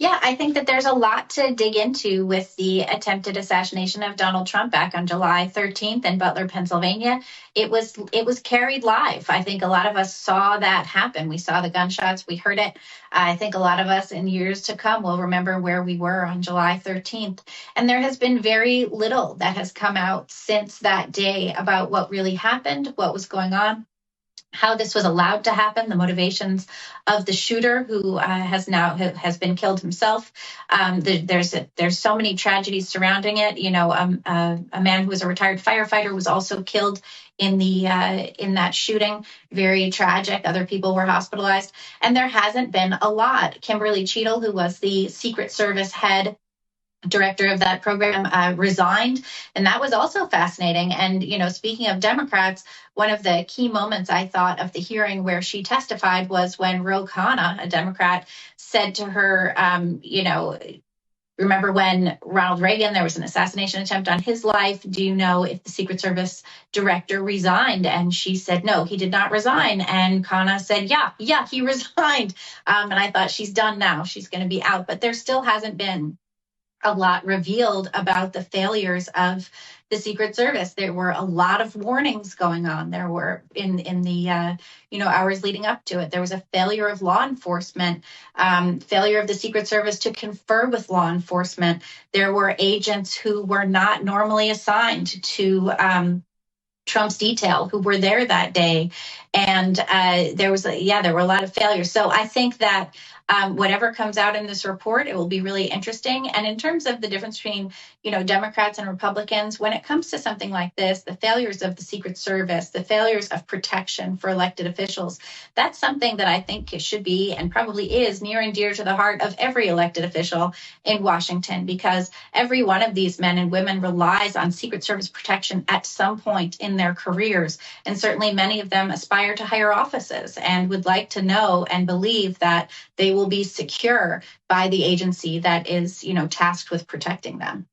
Yeah, I think that there's a lot to dig into with the attempted assassination of Donald Trump back on July 13th in Butler, Pennsylvania. It was carried live. I think a lot of us saw that happen. We saw the gunshots, we heard it. I think a lot of us in years to come will remember where we were on July 13th. And there has been very little that has come out since that day about what really happened, what was going on, how this was allowed to happen, the motivations of the shooter who has been killed himself. There's so many tragedies surrounding it. A man who was a retired firefighter was also killed in that shooting. Very tragic. Other people were hospitalized, and there hasn't been a lot. Kimberly Cheadle, who was the Secret Service head director of that program, resigned. And that was also fascinating. And, speaking of Democrats, one of the key moments I thought of the hearing where she testified was when Ro Khanna, a Democrat, said to her, remember when Ronald Reagan, there was an assassination attempt on his life. Do you know if the Secret Service director resigned? And she said, no, he did not resign. And Khanna said, yeah, he resigned. And I thought, she's done now. She's going to be out. But there still hasn't been a lot revealed about the failures of the Secret Service. There were a lot of warnings going on. There were in the hours leading up to it. There was a failure of law enforcement, failure of the Secret Service to confer with law enforcement. There were agents who were not normally assigned to Trump's detail who were there that day, and there were a lot of failures. So I think that whatever comes out in this report, it will be really interesting. And in terms of the difference between, Democrats and Republicans, when it comes to something like this, the failures of the Secret Service, the failures of protection for elected officials, that's something that I think should be and probably is near and dear to the heart of every elected official in Washington, because every one of these men and women relies on Secret Service protection at some point in their careers. And certainly many of them aspire to higher offices and would like to know and believe that they will be secure by the agency that is, tasked with protecting them.